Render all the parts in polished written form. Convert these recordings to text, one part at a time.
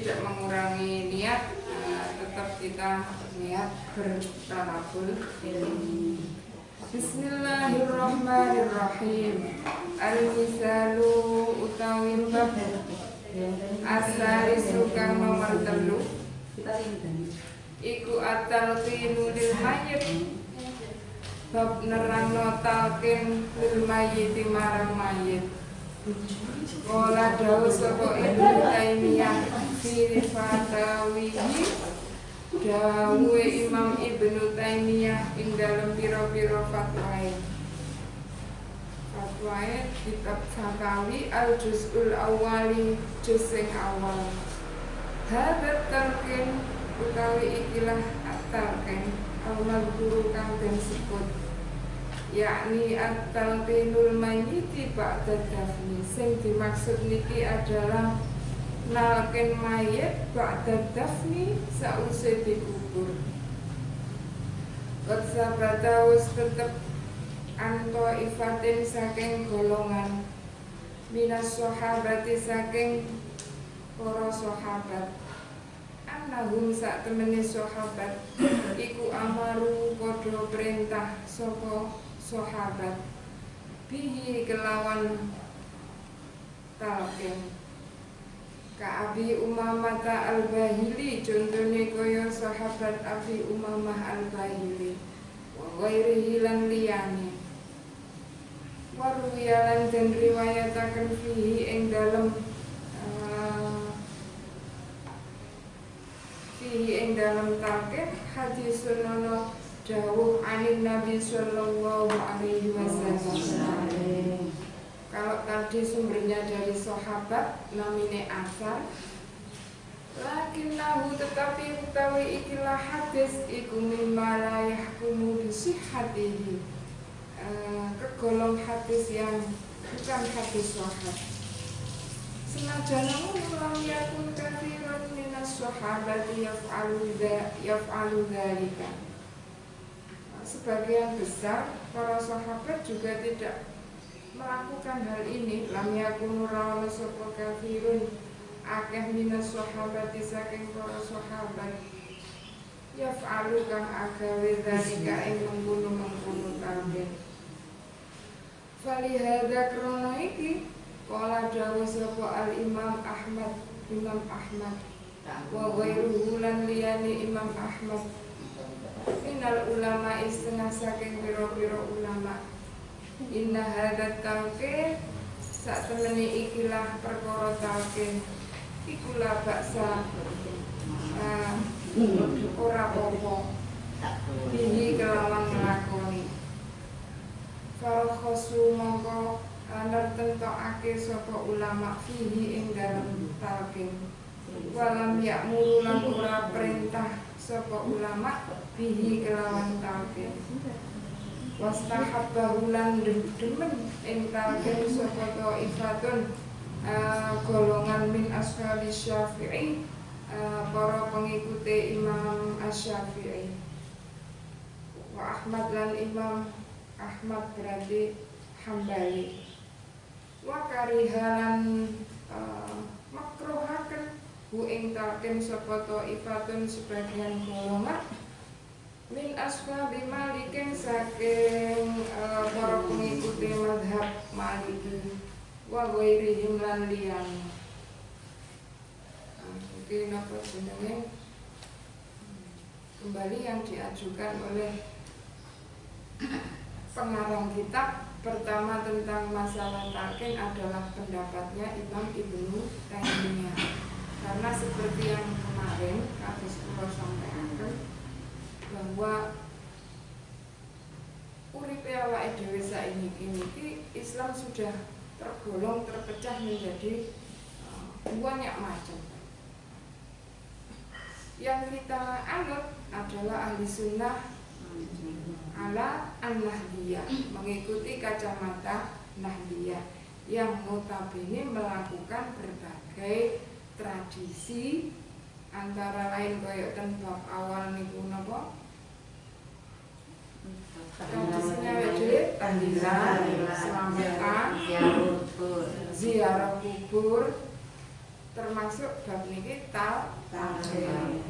tidak mengurangi niat, tetap kita niat bertawakul. Bismillahirrahmanirrahim. Al-misalu utawi bab asari sukang nomor 3 iku at-talqinu lil mayyit, bab nerangno talqin lil mayyit marang mayit. Kala dawuh sapa Ibnu Taimiyah fi fatawihi, dawuhe Imam Ibnu Taimiyah ing dalem pira-pira fatwae. Fatwae kitab Fatawi al-juz'ul awwali, juz sing awal. Hadat talqin utawi ikilah at-talqin al-madhkuru kang den sebut, yakni at-talqinul mayyiti ba'da dafni. Sing dimaksud niki adalah nalken mayit ba'da dafni, sause dikubur. Qad sabata wis tetep anto ifatin saking golongan minas sahabati saking para sahabat, annahum sak temene sahabat iku amaru padha perintah sapa sahabat bihi kelawan talqin. Ka Abi Umamah al-Bahili, contone kaya sahabat Abi Umamah al-Bahili, wa ghairihi lan liyane. Waruwiyalan dan riwayataken fihi ing dalem talqin hadisun ana dawuh anin Nabi sallallahu alaihi wasallam. Kalau tadi sumbernya dari sahabat namine asar, lakinnahu tetapi utawi ikilah hadis iku mimma la yahkumu bisihhatihi, kegolong hadis yang bukan hadis sahih. Senajan lam yakun katsirun minas sahabati yaf'alu dzalika. Sebagian besar para sahabat juga tidak melakukan hal ini. Lam yakun rawala sapa katsirun akeh minas sahabati saking para sahabat yaf'alu kang agawe dzalika ing mengkono-mengkono talqin. Falihada krana iki kala dawuh sapa al-Imam Ahmad, Imam Ahmad wa ghairuhu lan liyane Imam Ahmad, minal ulama setengah saking pira-pira ulama, inna hadat talqin sak temene ikilah perkara talqin iku la baksa ora apa-apa bihi kelawan nglakoni. Farokhosu mongko nertentokake sapa ulama fihi ing dalem talqin, walam ya'muru lan ora perintah sapa ulama bihi kelawan talqin. Wastahabbahu lan demen ing talqin sapa ta'ifatun golongan min ashabi Syafi'i, para pengikuti Imam Asy-Syafi'i. Wa Ahmad lan Imam Ahmad berarti Hambali. Wa karihalan makruhaken hu ing talqin sapa ta'ifatun sebagian golongan min ashabi Malikin saking para pengikuti mazhab Maliki wa ghairihim lan liyane. Mungkin apa jenenge kembali yang diajukan oleh pengarang kitab pertama tentang masalah talqin adalah pendapatnya Imam Ibnu Taimiyah, karena seperti yang kemarin kasus kula sampaikan bahwa uripe awake dhewe saiki Islam sudah tergolong terpecah menjadi banyak macam. Yang kita anut adalah ahli sunnah ala an-nahdiyah, mengikuti kacamata nahdiyah yang notabene melakukan berbagai tradisi, antara lain kaya ten bab awal niku napa tradisinya wede tahlilan, selamatan, ziarah kubur, termasuk bab niki talqin.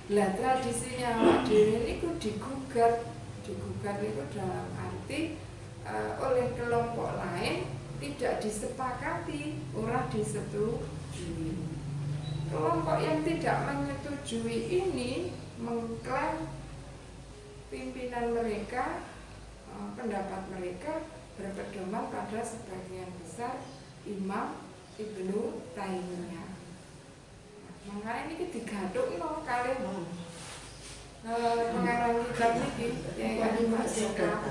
Lah tradisinya awak dhewe niku digugat niku dalam arti oleh kelompok lain tidak disepakati, ora disetujui. Kelompok yang tidak menyetujui ini mengklaim pimpinan mereka, pendapat mereka berpedoman pada sebagian besar Imam Ibnu Taimiyah. Makanya ini digadukno kali pengarang kitab niki yang dimaksudkan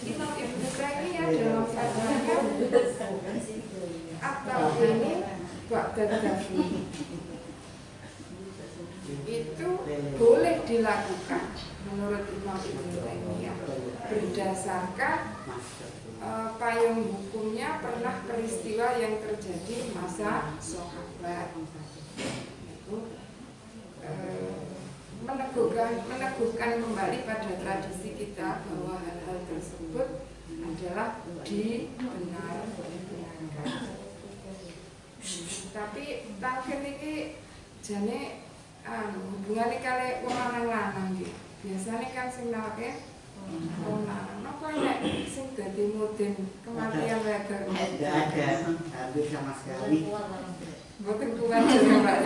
Imam Ibnu Taimiyah dalam fatwanya atau ini Ba'dad Dafni itu boleh dilakukan menurut Imam Ibnu Taimiyah berdasarkan payung hukumnya pernah peristiwa yang terjadi masa sahabat. Itu meneguhkan kembali pada tradisi kita bahwa hal-hal tersebut adalah dibenarkan. Tapi talqin iki jane hubungane kali wong lanang iki. Biasane kan sing nalke wong lanang. Napa nek sing dadi mudin kematian wedok? Enggak ada, habis sama sekali. Mboten kuat ya Mbak.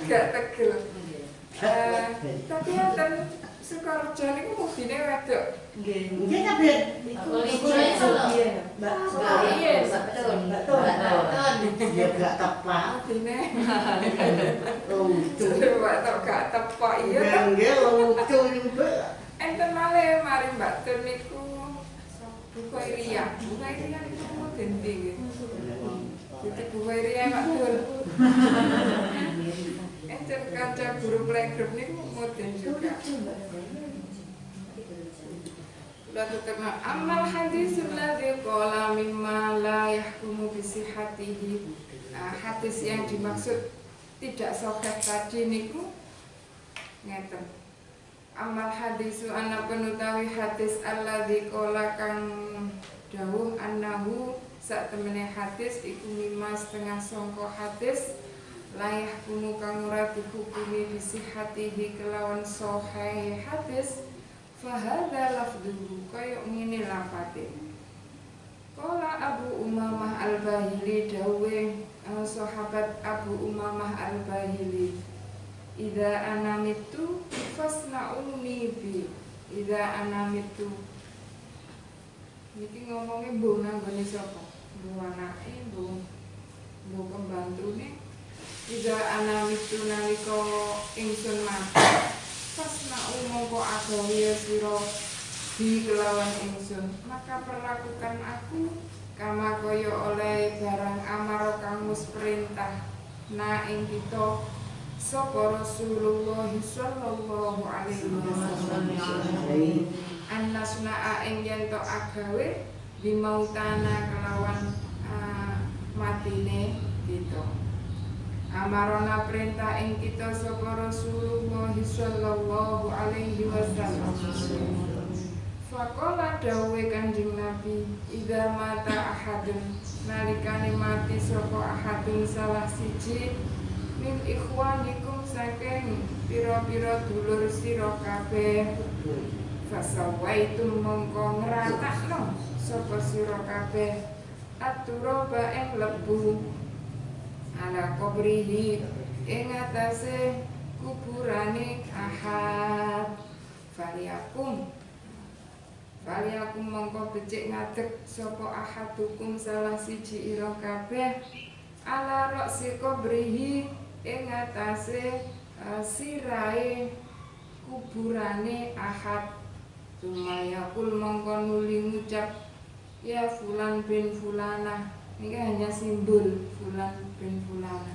Gak tegel. Tapi enten Sukorejo niku mudine wedok. Nggih. Nggih kabeh. Mbak. Iya, betul. Ya gak tepat. Mudine. Lucu. Coba tok gak tepak iya. Nggih lucu juga. Enten malih mari Mbak Tun niku buku Iria. Buku Iria niku mudin nggih. Jadi buku Iria Mbak Tun. Enten kanca guru playgroup niku mudin juga. Lalu terma amal hadisul ladzi qala mimma la yahkumu bi sihhatihi. Hadis yang dimaksud tidak sahih tadi niku ngeten. Amal hadisu ana penutawi hadis alladzi qala kang dawuh annahu sak temene hadis iku mimma setengah sangka hadis la yahkumu kang ora dihukumi bi sihhatihi kelawan sahih hadis. Fahadha lafduhu kaya ngene lafate. Qala Abu Umamah Al-Bahili dawe sahabat Abu Umamah Al-Bahili. Idza anamitu fasna'uni bi. Idza anamitu. Niki ngomongnya mbuh nanggone sapa? Mbuh anake, mbuh pembantune. Idza anamitu nalika ingsun mati. Fasna mongko agawe sira di kelawan ingsun maka perlakukan aku kama kaya oleh barang amar kang mus perintah na ing kita sapa Rasulullah sallallahu alaihi wasallam annasna ing yen to agawe dimautana kelawan matine kita. Amarona perintah ing kita sapa Rasulullah sallallahu alaihi wasallam. Faqala dawuhe Kanjeng Nabi, idza mata ahadun nalikane mati sapa ahadun salah siji min ikhwanikum saking pira-pira dulur sira kabeh. Fasawaitum mongko ngratakno sapa sira kabeh aturaba ing lebu ala kubrihi ing atase kuburane ahad. Faliakum mongko becik ngadeg sapa ahadukum salah siji ira kabeh ala roksi kubrihi ing atase sirahe kuburane ahad. Tumayakul mongko nuli ngucap ya fulan bin fulana. Ini hanya simbol fulan bin fulana.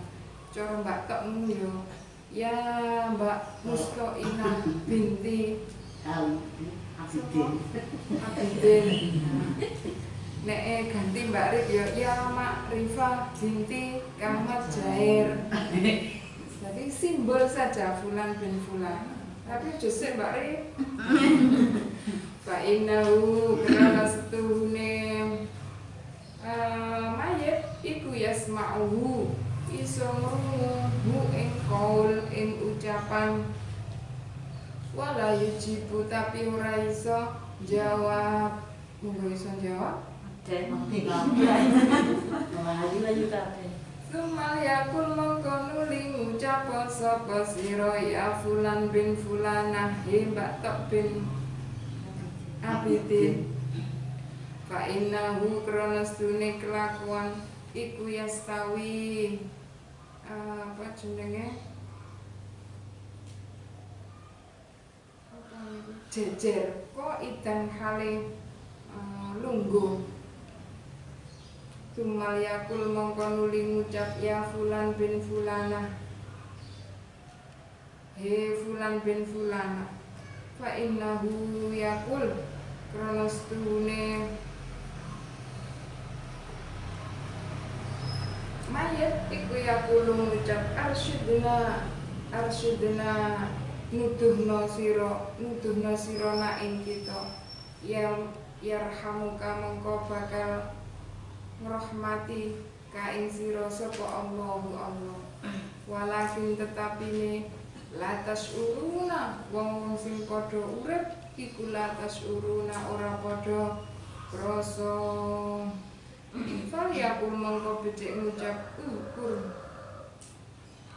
Cara Mbak Tok ngono yo. Ya Mbak Mustoina binti Abidin. Nek ganti Mbak Rif yo ya Mak Rifa binti Ahmad Jair. Jadi simbol saja fulan bin fulana. Tapi justru Mbak Rif. Fa innahu karena setuhune mayit iku yasma'uhu iso ngrungu ing qaul ing ucapan wala yujibu tapi ora iso jawab. Monggo iso jawab. Dek mati kabeh. Lagi lagi kabeh. Sumal yakul mongko nuli ngucap sapa sira ya fulan bin fulanah Mbak Tok bin Abidin. Fa innahu krana stune kelakuan iku yastawi apa jenenge jejer kok idan hale lungguh. Tumal yakul mongko nuli ngucap ya fulan bin fulanah he fulan bin fulanah fa innahu yakul krana stune mayit iku yakul ngucap arsyidna nuduhna sira na ing kita yang yarhamuka mongko bakal ngrahmati ka ing sira sapa Allahu Allah. Walakin tetapine la tasuruna wong sing padha urip iku la tasuruna ora padha krasa. Fal yakul mongko becik ngucap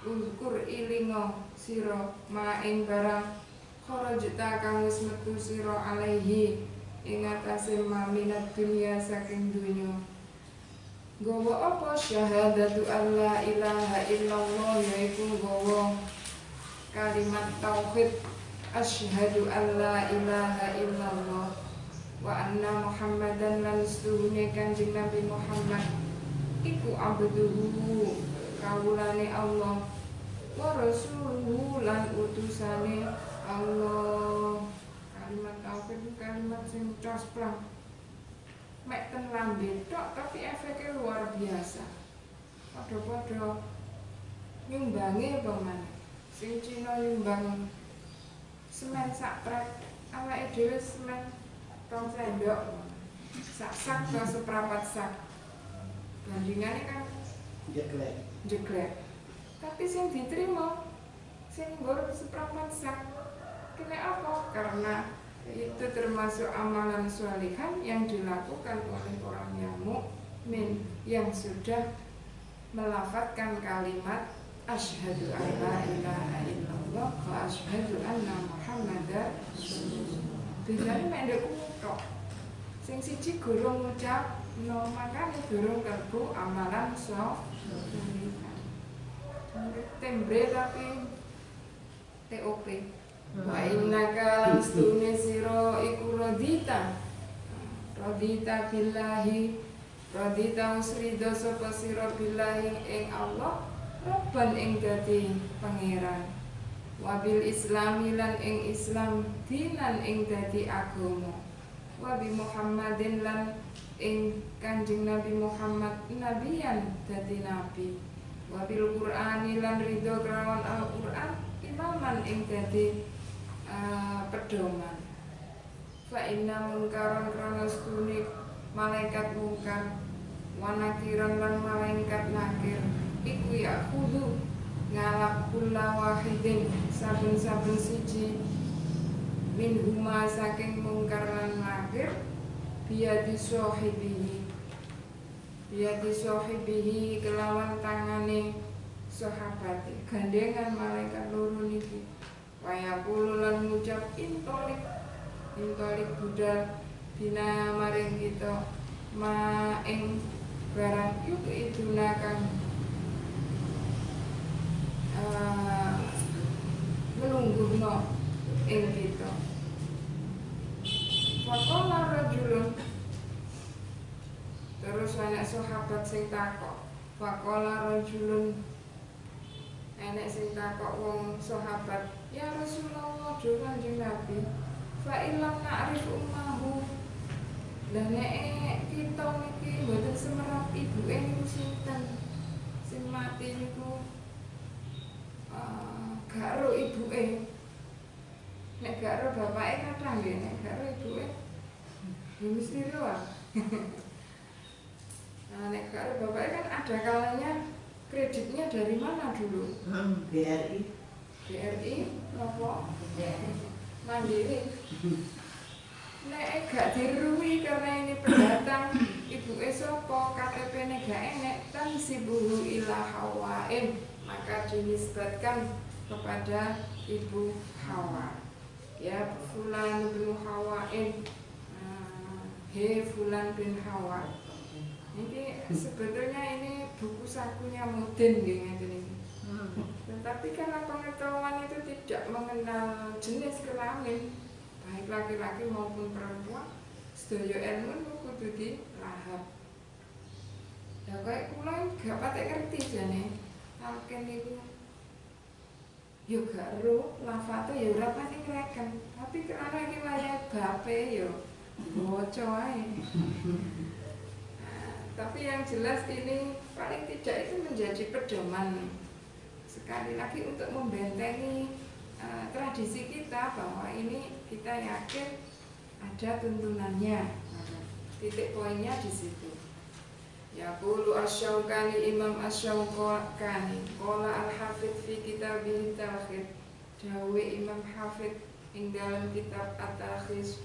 ukur ilinga sira ma ing barang kharajta kang wis metu sira alaihi ing atase maminat dunya saking dunya. Gowo apa syahadatu alla ilaha illallah yaiku gowo kalimat tauhid asyhadu alla ilaha illallah wa anna muhammadan lan setuhune kanjeng Nabi Muhammad iku abduhu kawulane Allah wa rasuluhu lan utusane Allah. Kalimat tauhid kalimat sing cosplang mek ten lambe tok tapi efeknya luar biasa. Padha-padha nyumbange pemen. Sing Cina nyumbang semen sak trek, awake dhewe semen 2 sendok. Sak atau seprapat sak. Bandingannya kan jeglek. Tapi sing diterima sing nggur seprapat sak. Kena apa? Karena itu termasuk amalan sholihan yang dilakukan oleh orang yang mukmin yang sudah melafadzkan kalimat asyhadu alla ilaha illallah wa asyhadu anna muhammadar rasulullah. Bedane mek ndek kutok. Sing siji gurung ngucap, no makane durung kerbu amalan sholihan. Tembre tapi TOP. Wa innaka lastune sira iku radita billahi radita usrida sapa sira billahi ing Allah Rabban ing dadi pangeran wabil islami lan ing Islam dinan ing dadi agama wabi Muhammadin lan ing Kanjeng Nabi Muhammad nabiyan dadi nabi wabil Qur'ani lan ridho kelawan Al-Qur'an imaman ing dadi pedoman. Fa inna mungkaran krana stune malaikat mungkar wa nakiran lan malaikat nakir iku ya kudu ngalap kula wahidin saben-saben siji min huma saking mungkar lan nakir biadi sahibihi kelawan tangane sahabate gandengan malaikat loro niki. Waya kululan ngucap intolik budal bina maring kita ma ing barang yuk itu nakang melungguhno ing kita. Faqala rajulun terus anak sahabat sing takok. Faqala rajulun enek sing takok wong sahabat ya Rasulullah do Kanjeng Nabi fa illam na'rif ummahu lah nek kita niki mboten semerap ibuke niku sinten sing mati niku gak ro ibuke nek gak ro bapake kathah nggih nek gak ro ibuke ya mesti ro Nah, nek karo bapaknya kan ada kalanya kreditnya dari mana dulu? BRI. BRI, apa? Mandiri. Nek gak dirui karena ini pendatang, ibu sopo KTP-nya gak enek, tansibuhu ila hawaim, maka dinisbatkan kepada ibu Hawa. Ya Fulan bin Hawain, he Fulan bin Hawa. Ini sebetulnya ini buku sakunya Mudin ini. Tetapi karena pengetahuan itu tidak mengenal jenis kelamin, baik laki-laki maupun perempuan, sedaya ilmu itu kudu dilahap. Ya kayak kula gak patek ngerti jane. Talqin niku yo gak ero, lafate yo ora pati ngreken. Tapi karena iki wayah bape yo maca ae. Tapi yang jelas ini paling tidak itu menjadi pedoman sekali lagi untuk membentengi tradisi kita bahwa ini kita yakin ada tuntunannya. Titik poinnya di situ. Yaqulu Asy-Syaukani Imam Asy-Syaukani qala al-Hafidz fi kitabih Talkhis dawe Imam Hafidz ing dalam kitab At-Talkhis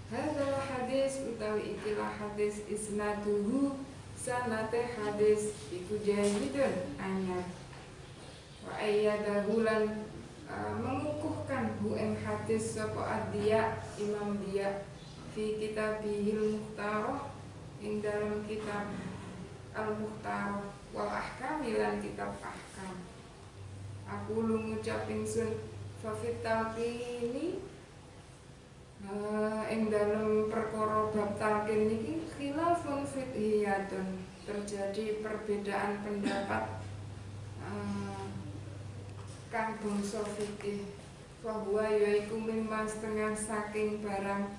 hadzal hadis utawi ikilah hadis isnaduhu sanate hadis iku jahidun anyar wa ayyadahu lan mengukuhkan hu ing hadis sapa Ad-Diya Imam Diya fi kitabihil Mukhtarah ing dalam kitab Al-Mukhtarah wal Ahkam lan kitab Ahkam. Aku lu ngucap ingsun fa fit talqini ing dalam perkara bab talqin niki khilafun fiqhiyatun, terjadi perbedaan pendapat kang bangsa fikih. Bahwa yaiku mimma setengah saking barang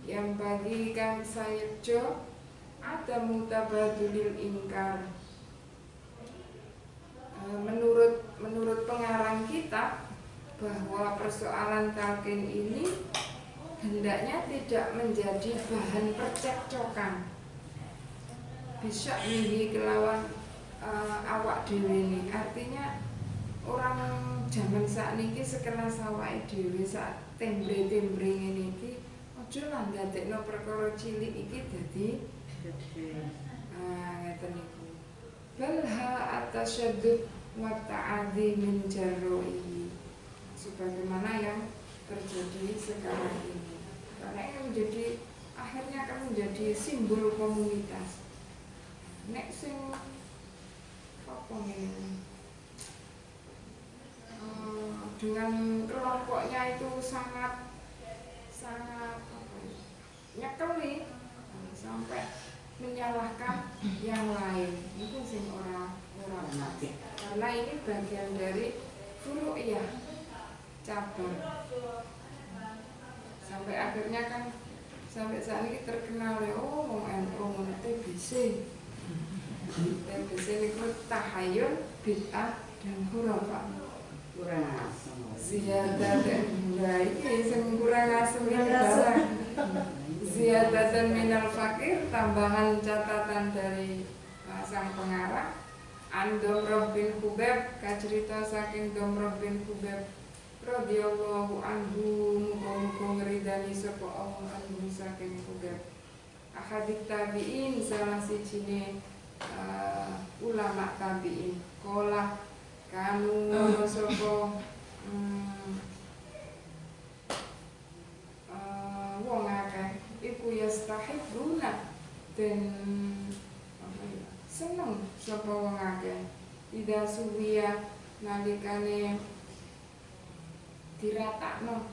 yang bagi kang sayekjo ada mutabadulil ingkar. Menurut pengarang kitab bahwa persoalan talqin ini hendaknya tidak menjadi bahan percekcokan. Bisa nih kelawan awak dhewe ini. Artinya orang zaman sakniki sekelas awake dhewe sak tembre-tembre ngene iki aja lah ndadekno perkara cilik iki dadi ngeten niku. Balha atasyadud wa ta'adzi min jaroi. Sebagaimana yang terjadi sekarang ini. Karena ini menjadi akhirnya akan menjadi simbol komunitas. Nek sing apa ini? Dengan kelompoknya itu sangat nyekeli sampai menyalahkan yang lain itu sing orang karena ini bagian dari furu'iyah cabang sampai akhirnya kan sampai saat ini terkenal ya mau NU TBC itu tahayul bid'ah dan khurafah Kurang asem. ziyadatan iki sing kurang asem iki bawah ziyadatan minal fakir, tambahan catatan dari sang pengarang Domroh bin Khubab, kacerita saking Domroh bin Khubab radhiyallahu anhu, muga-muga ngridani sapa Allah anhu saking Khubab ahadik tabi'in, salah sijine ulama tabi'in kolah kanu sapa wong akeh iku yastahibuna den seneng sapa wong akeh ida suwiya nalikane diratakno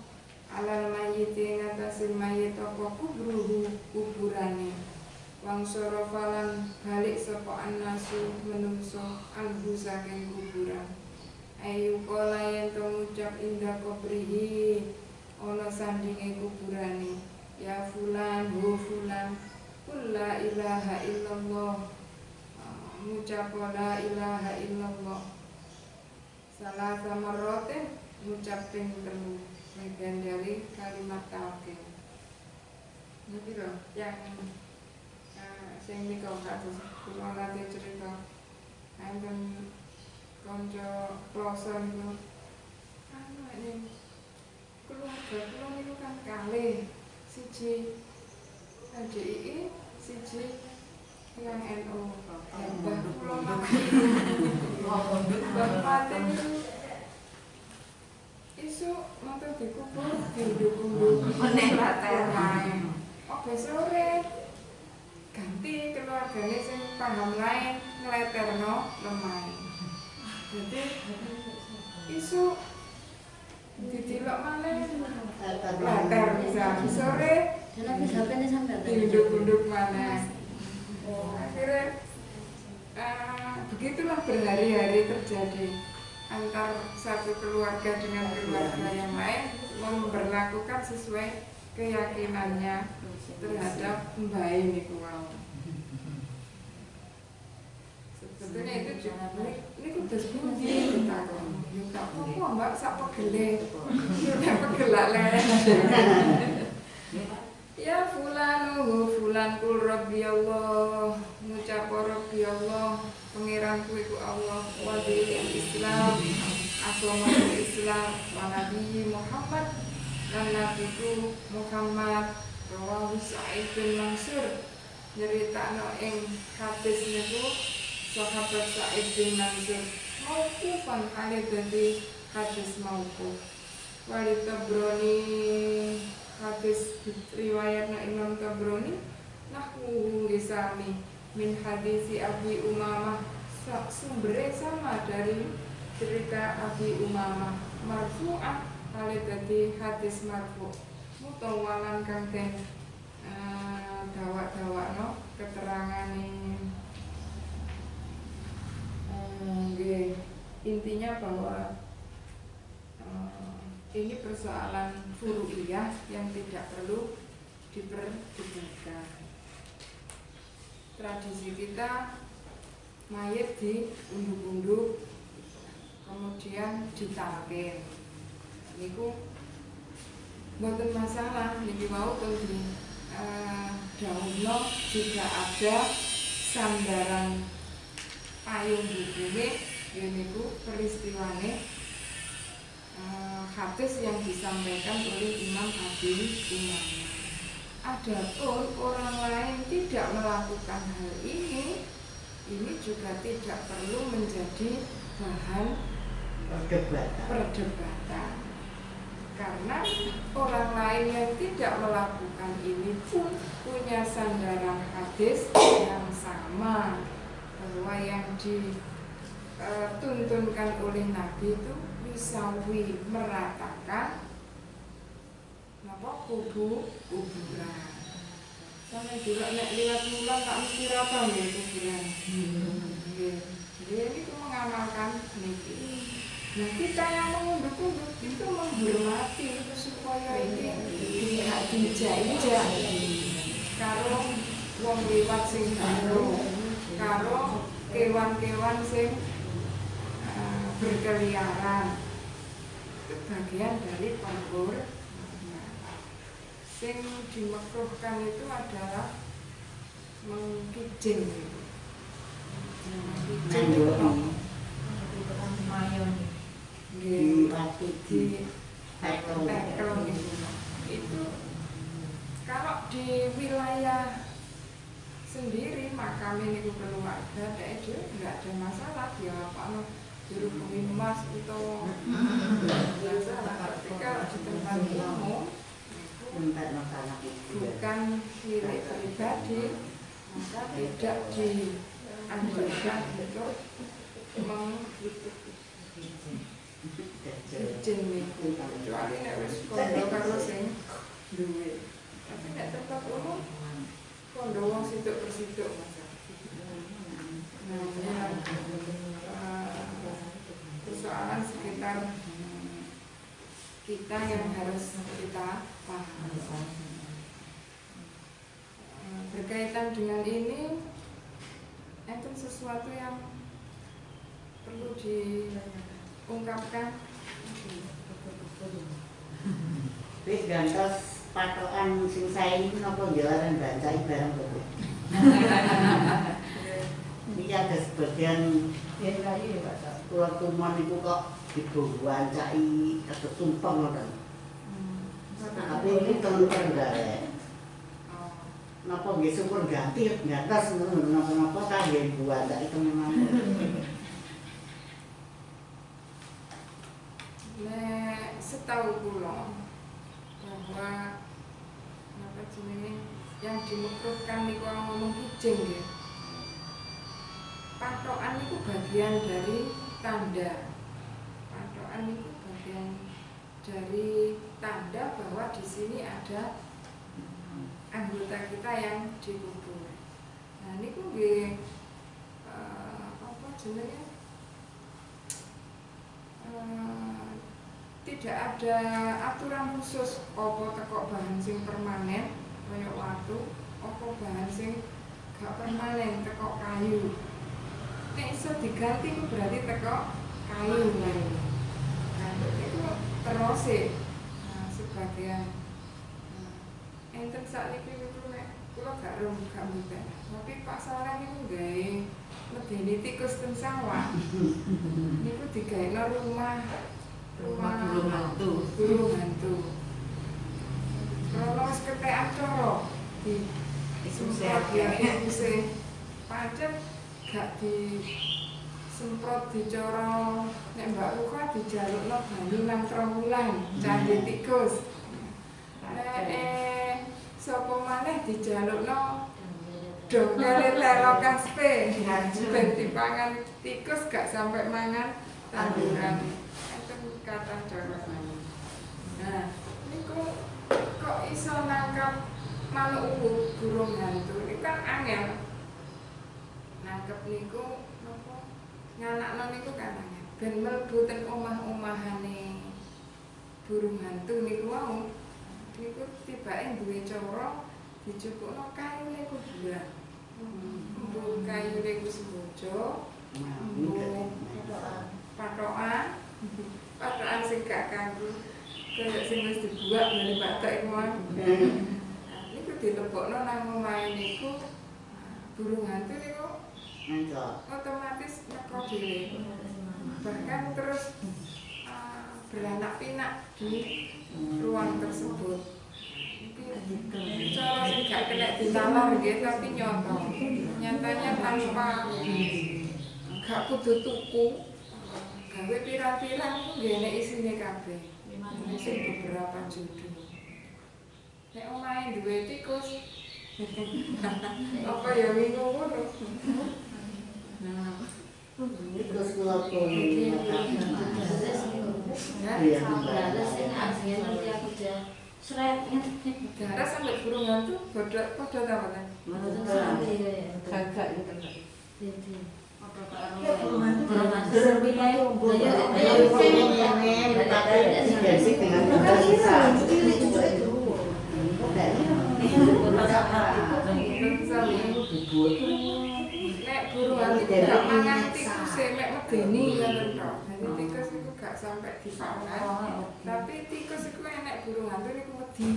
alal mayit ngatasi mayit apa kubruhu kuburane wang sorofalan balik sapa annasu menungso anhu saking kuburan ayu kala yen to ngucap indah kubrihi ana sandinge kuburane ya fulan hu fulan qul la ilaha illallah ngucap la ilaha illallah salah marratin ngucap ping 3 bagian dari kalimat talqin. Niki lho yang sing nika kados kula nate cerita enten kanca kloso niku ini keluarga kula niku kan kalih siji LDII siji yang NU mbah kula bapak niku isu motor dikubur diunduk-unduk meneh latar lain oke sore ganti keluarganya sing paham lain ngeleterno lemah jadi isu ditilok maneh latar bisa sore diunduk-unduk maneh akhirnya begitulah berhari-hari terjadi antar satu keluarga dengan keluarga yang lain memperlakukan sesuai keyakinannya terhadap mbah niku wau. Sebetulnya itu juga ini kudu bunyi ditakon. Yo tak apa Mbak sak pegele. Yo tak pegelak leren. Ya fulanu fulan kul rabbi Allah ngucap rabbi Allah pangeranku iku Allah wa Islam agama Islam wa Nabi Muhammad dan nabiku Muhammad rawahu Sa'id bin Mansur nyeritakno ing hadis niku sahabat Sa'id bin Mansur mauqufan kali dadi hadis mauquf wa Tabrani hadis riwayatna Imam Tabrani nahwu lisami min hadisi Abi Umamah sumbernya sama dari cerita Abi Umamah marfu'ah kali dadi hadis marfu' mutawalan kang den dawak-dawakno keterangane nggih intinya bahwa ini persoalan furu'iyah yang tidak perlu diperdebatkan. Tradisi kita mayit diunduk-unduk kemudian ditalkin niku mboten masalah niki mau pun di dahulu juga ada sandaran payung hukume niku peristiwane hadis yang disampaikan oleh Imam Abi Umamah. Adapun orang lain tidak melakukan hal ini juga tidak perlu menjadi bahan perdebatan. Karena orang lain yang tidak melakukan ini pun punya sandaran hadis yang sama bahwa yang dituntunkan oleh Nabi itu yusawi meratakan kuburan. Sampai juga nek liwat mulan tak mesti rata ya kuburan. Jadi ini mengamalkan niki. Nah kita yang mengunduk-unduk itu menghormati supaya ini tidak dijak-injak karo wong liwat sing baru, karo kewan-kewan sing berkeliaran. Itu bagian dari panggur. Sing dimakruhkan itu adalah mengkijing gitu. Mengkijing itu mayon di tekel gitu. Itu kalau di wilayah sendiri makam ini keluarga itu enggak ada masalah dia apa dirubungi emas atau masalah. Tapi kalau di tempat umum bukan milik pribadi maka tidak dianjurkan untuk mengizin niku kecuali nek wis kondo karo sing duwe. Tapi nek tempat umum kondo wong situk persituk Nah, persoalan sekitar kita yang harus kita paham. Berkaitan dengan ini, itu sesuatu yang perlu diungkapkan. Wis gantos patokan sing sae iki napa jalaran bancai barang kok. Ini ada sebagian Biar kayu ya Pak Tok. pulau Tumon itu kok dibuancai atau tumpeng kan. Tapi ini temen terenggalek. Napa nggih syukur ganti ngatas napa-napa ta nggih buancai temenan. Nek setahu kula bahwa apa jenenge yang dimekruhkan niku ngomong kijing nggih. Patokan itu bagian dari tanda. Patokan itu bagian dari tanda bahwa di sini ada anggota kita yang dikubur. Nah niku nggih apa jenenge? Tidak ada aturan khusus apa tekok bahan sing permanen kaya watu, apa bahan sing gak permanen tekok kayu. Nek iso diganti itu berarti tekok kayu. Nah, itu terus sebagian enten sakniki niku nek kula gak mboten. Tapi Pak Saleh niku gawe medeni tikus ten sawah. Niku digawe rumah Burung hantu. Burung hantu. Kalau wis ketek acara di semprot ya sing pancen gak disemprot dicara nek Mbak Ruka dijalukno banyu nang 3 wulan candi tikus. Nek sapa maneh dijalukno dongkele tero kaspe ben dipangan tikus gak sampai mangan tanduran. Kata cara. Nah, niku kok iso nangkap manuk burung hantu ini kan angel. Nangkep niku napa? Nganakno niku kan angel. Ben mlebu ten omah-omahane burung hantu niku wau. Niku tibake duwe cara dicukukno kayune kuburan. Mbung kayune ku sembojo. Mbung patokan. Patokan sing gak kanggo kaya sing wis dibuat dari batok iku mau. Niku dilebokno nang omahe niku burung hantu niku otomatis neko dhewe. Bahkan terus beranak pinak di ruang tersebut. Cara sing gak kena ditalar nggih tapi nyata. Nyatanya tanpa gak kudu tuku. Gawe pirang-pirang ku nggih nek isine kabeh. Sing beberapa judul. Nek omahe duwe tikus. Apa ya wingi ngono. Nah, Tikus kula pun daras sampai burung hantu padha ta kan? Gagak itu. Nek burung hantu gak mangan tikus mek medeni ngoten tok. Jadi tikus itu gak sampai dipangan. Tapi tikus itu enek burung hantu niku wedi.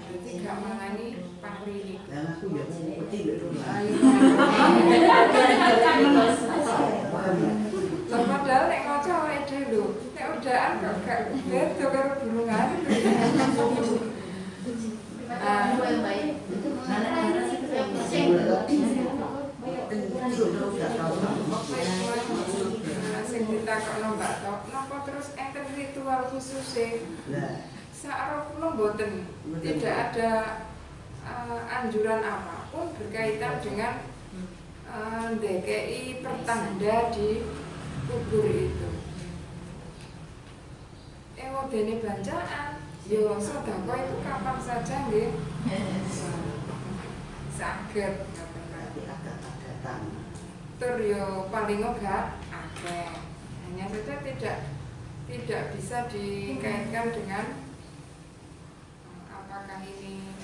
Jadi gak mangani pari niku. Dan aku ya seperti itu. Padahal nek maca awake dhewe lho, nek udaan kok gak beda karo burung hantu. Sing ditakokno Mbak Tok, napa terus enten ritual khusus Saat kula mboten tidak ada anjuran apapun berkaitan dengan ndekei pertanda di kubur itu. Dene bancaan, yo sedekah itu kapan saja nggih. Saged Agak-agak tur yo paling gak akeh. Hanya saja tidak bisa dikaitkan dengan apakah ini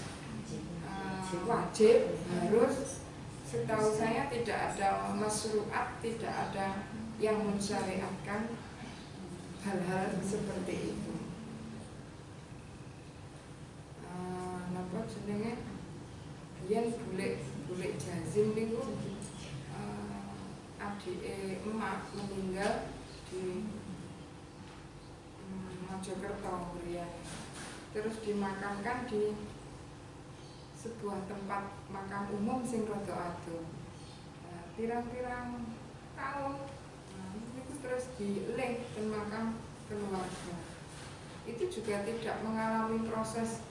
wajib harus. Setahu saya tidak ada masyru'at, tidak ada yang mensyariatkan hal-hal seperti itu. Napa jenenge? Yen Bulik Jazim niku adike emak meninggal di Mojokerto ya. Terus dimakamkan di sebuah tempat makam umum sing rada adoh. Pirang-pirang tahun itu terus dielih ke makam keluarga. Itu juga tidak mengalami proses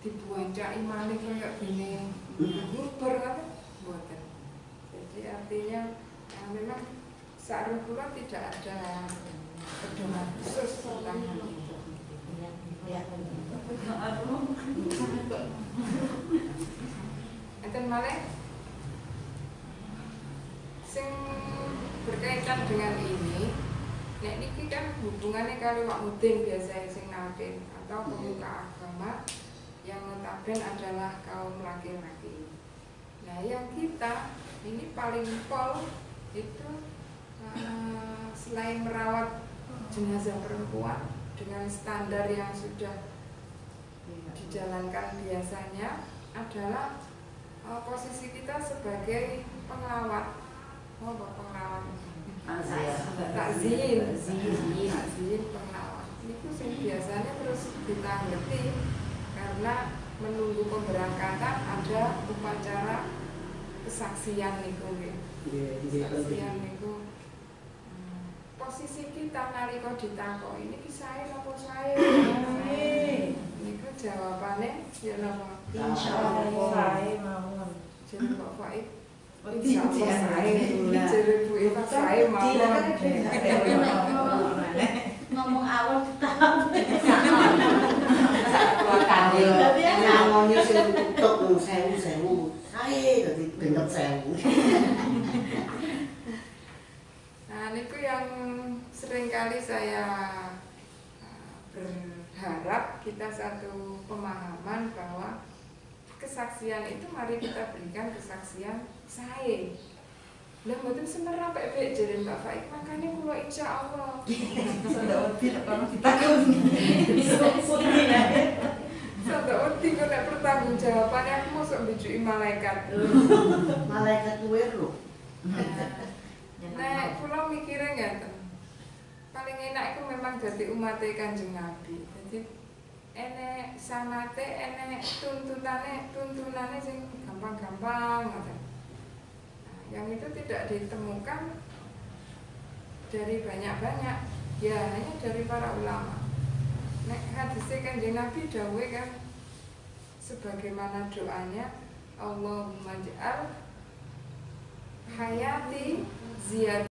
dibuancai malih kaya dene ngubur kan mboten. Jadi artinya memang saat kula tidak ada pedoman khusus tentang itu. Enten malih sing berkaitan dengan ini, nek niki kan hubungannya kali Wak Mudin biasanya sing nalkin atau pemuka agama yang notabene adalah kaum laki-laki. Nah, yang kita ini paling pol itu selain merawat jenazah perempuan dengan standar yang sudah dijalankan biasanya adalah posisi kita sebagai pengelawat. Pengelawat takzim pengelawat itu sing biasanya terus ditanggapi karena menunggu pemberangkatan ada upacara kesaksian niku nggih. Kesaksian niku posisi kita nalika ditakoki niki sae napa sae? Niku jawabane ya napa? Insyaallah sae mawon. Jeneng Pak Faik. Insyaallah sae. Jere Bu Eva sae mawon. Ngomong awal tahu. Tapi ngomongnya sing tutuk sewu sae dadi gendep sewu. Nah, niku yang seringkali saya berharap kita satu pemahaman bahwa kesaksian itu mari kita berikan kesaksian sae. Lah mboten semerap pek jere Mbak Faik makane kula insyaallah. Sada wedi kalau ditakoni. Sada wedi kok nek pertanggungjawabannya aku mosok mbijuki malaikat. Malaikat kuwi lho. Nah, kula mikire ngeten. Paling enak itu memang dadi umat Kanjeng Nabi. Jadi enek sanate, enek tuntunane sing gampang-gampang ngoten. Nah, yang itu tidak ditemukan dari banyak-banyak, ya hanya dari para ulama. Nek hadis Kanjeng Nabi dawuh kan sebagaimana doanya Allahumma ja'al hayati ziyad